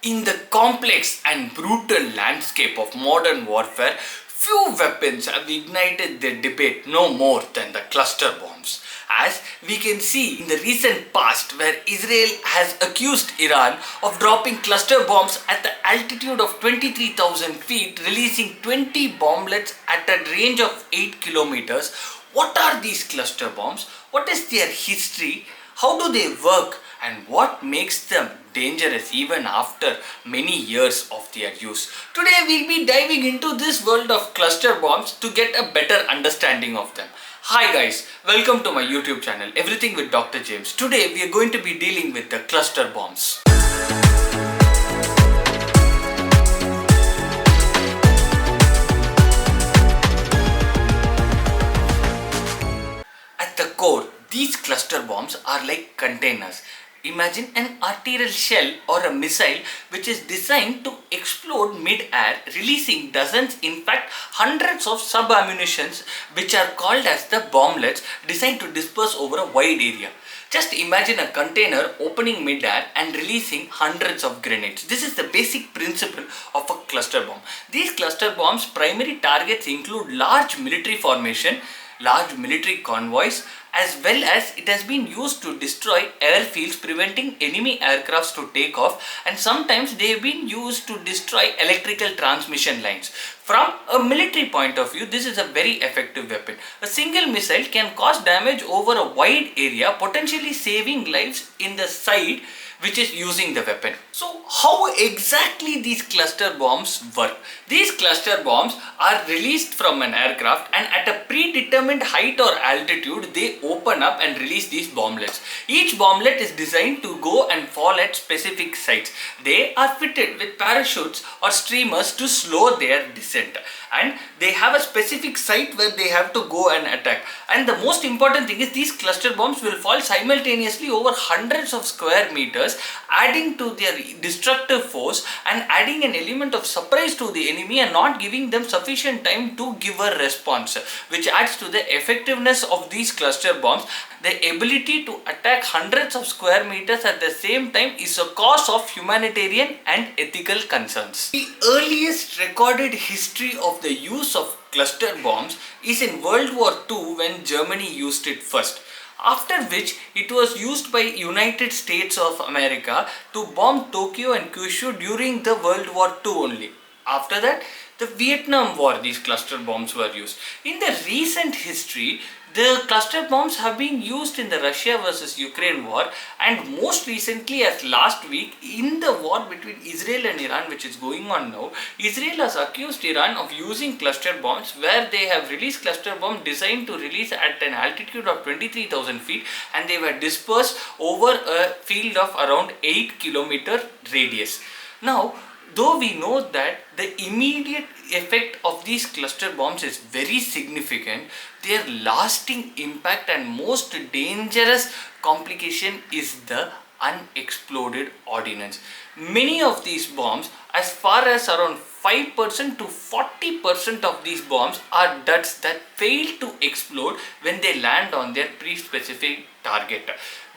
In the complex and brutal landscape of modern warfare, few weapons have ignited the debate no more than the cluster bombs. As we can see in the recent past, where Israel has accused Iran of dropping cluster bombs at the altitude of 23,000 feet, releasing 20 bomblets at a range of 8 kilometers. What are these cluster bombs? What is their history? How do they work? And what makes them dangerous even after many years of their use? Today we'll be diving into this world of cluster bombs to get a better understanding of them. Hi guys, welcome to my YouTube channel, Everything with Dr. James. Today we are going to be dealing with the cluster bombs. At the core, these cluster bombs are like containers. Imagine an arterial shell or a missile which is designed to explode mid-air, releasing dozens, in fact hundreds of sub-ammunitions which are called as the bomblets, designed to disperse over a wide area. Just imagine a container opening mid-air and releasing hundreds of grenades. This is the basic principle of a cluster bomb. These cluster bombs' primary targets include large military formation, large military convoys, as well as it has been used to destroy airfields, preventing enemy aircrafts to take off, and sometimes they have been used to destroy electrical transmission lines. From a military point of view, this is a very effective weapon. A single missile can cause damage over a wide area, potentially saving lives in the side which is using the weapon. So how exactly these cluster bombs work? These cluster bombs are released from an aircraft, and at a predetermined height or altitude they open up and release these bomblets. Each bomblet is designed to go and fall at specific sites. They are fitted with parachutes or streamers to slow their descent, and they have a specific site where they have to go and attack. And the most important thing is these cluster bombs will fall simultaneously over hundreds of square meters, adding to their destructive force and adding an element of surprise to the enemy and not giving them sufficient time to give a response, which adds to the effectiveness of these cluster bombs. The ability to attack hundreds of square meters at the same time is a cause of humanitarian and ethical concerns. The earliest recorded history of the use of cluster bombs is in World War II, when Germany used it first, after which it was used by United States of America to bomb Tokyo and Kyushu during the World War II only. After that, the Vietnam War, these cluster bombs were used. In the recent history, the cluster bombs have been used in the Russia versus Ukraine war, and most recently, as last week, in the war between Israel and Iran, which is going on now, Israel has accused Iran of using cluster bombs, where they have released cluster bombs designed to release at an altitude of 23,000 feet, and they were dispersed over a field of around 8 kilometer radius. Now, though we know that the immediate effect of these cluster bombs is very significant, their lasting impact and most dangerous complication is the unexploded ordnance. Many of these bombs, as far as around 5% to 40% of these bombs, are duds that fail to explode when they land on their pre-specified target.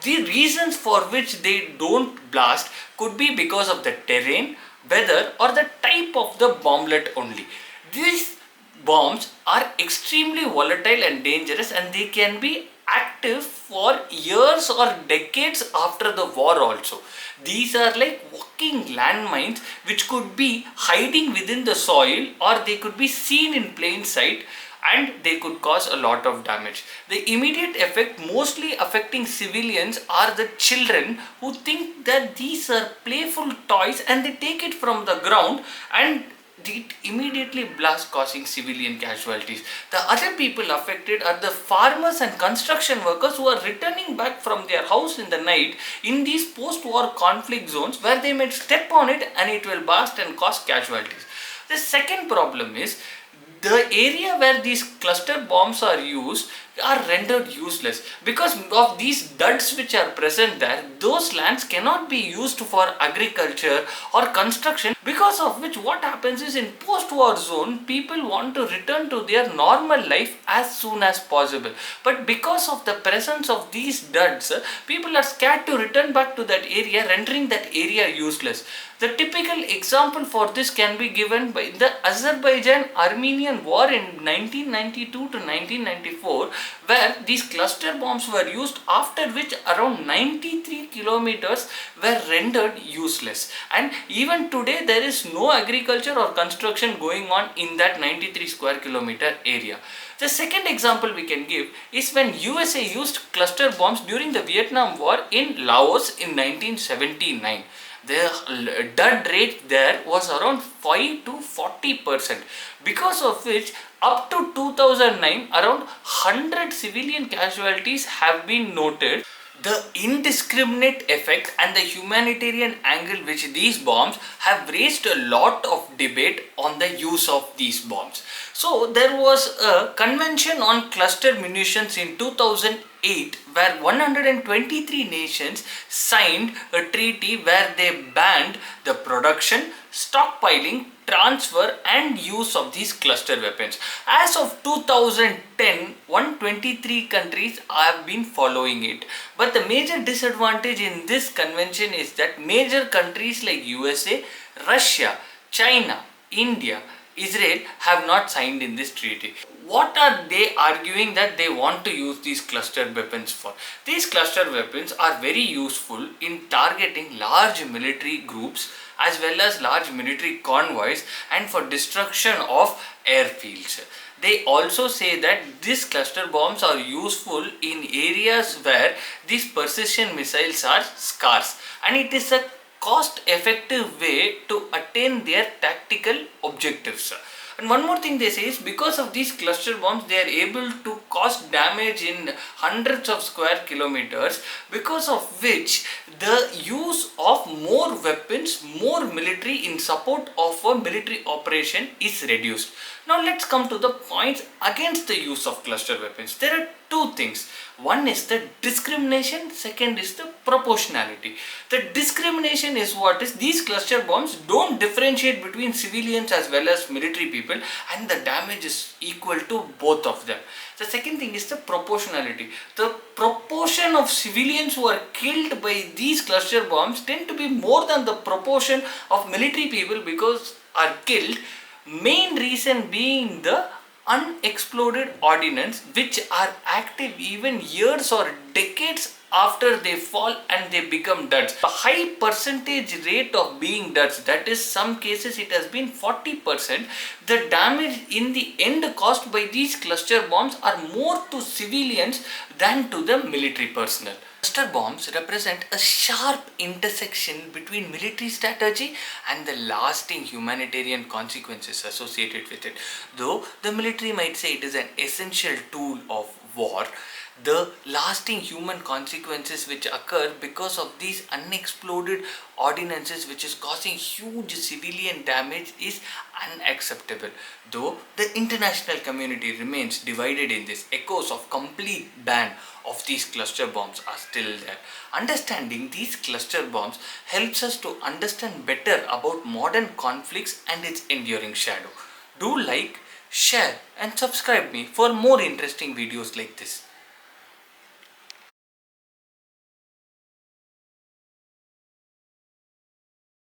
The reasons for which they don't blast could be because of the terrain, weather, or the type of the bomblet only. These bombs are extremely volatile and dangerous, and they can be active for years or decades after the war also. These are like walking landmines which could be hiding within the soil, or they could be seen in plain sight, and they could cause a lot of damage. The immediate effect, mostly affecting civilians, are the children who think that these are playful toys, and they take it from the ground and it immediately blasts, causing civilian casualties. The other people affected are the farmers and construction workers who are returning back from their house in the night in these post-war conflict zones, where they might step on it and it will burst and cause casualties. The second problem is the area where these cluster bombs are used are rendered useless because of these duds which are present there. Those lands cannot be used for agriculture or construction, because of which what happens is, in post-war zone, people want to return to their normal life as soon as possible, but because of the presence of these duds, people are scared to return back to that area, rendering that area useless. The typical example for this can be given by the Azerbaijan-Armenian war in 1992 to 1994, where these cluster bombs were used, after which around 93 kilometers were rendered useless. And even today there is no agriculture or construction going on in that 93 square kilometer area. The second example we can give is when USA used cluster bombs during the Vietnam War in Laos in 1979. The dud rate there was around 5 to 40%, because of which up to 2009 around 100 civilian casualties have been noted. The indiscriminate effect and the humanitarian angle which these bombs have raised a lot of debate on the use of these bombs. So there was a convention on cluster munitions in 2008 where 123 nations signed a treaty where they banned the production, stockpiling, transfer and use of these cluster weapons. As of 2010, 123 countries have been following it. But the major disadvantage in this convention is that major countries like USA, Russia, China, India, Israel have not signed in this treaty. What are they arguing that they want to use these cluster weapons for? These cluster weapons are very useful in targeting large military groups as well as large military convoys and for destruction of airfields. They also say that these cluster bombs are useful in areas where these precision missiles are scarce, and it is a cost-effective way to attain their tactical objectives. And one more thing they say is, because of these cluster bombs, they are able to cause damage in hundreds of square kilometers, because of which the use of more weapons, more military in support of a military operation is reduced. Now let's come to the points against the use of cluster weapons. There are two things. One is the discrimination, second is the proportionality. The discrimination is what is, these cluster bombs don't differentiate between civilians as well as military people, and the damage is equal to both of them. The second thing is the proportionality. The proportion of civilians who are killed by these cluster bombs tend to be more than the proportion of military people because are killed. Main reason being the unexploded ordnance, which are active even years or decades after they fall and they become duds. A high percentage rate of being duds, that is, some cases it has been 40%. The damage in the end caused by these cluster bombs are more to civilians than to the military personnel. Cluster bombs represent a sharp intersection between military strategy and the lasting humanitarian consequences associated with it. Though the military might say it is an essential tool of war, the lasting human consequences which occur because of these unexploded ordinances, which is causing huge civilian damage, is unacceptable. Though the international community remains divided in this, echoes of complete ban of these cluster bombs are still there. Understanding these cluster bombs helps us to understand better about modern conflicts and its enduring shadow. Do like, share and subscribe me for more interesting videos like this.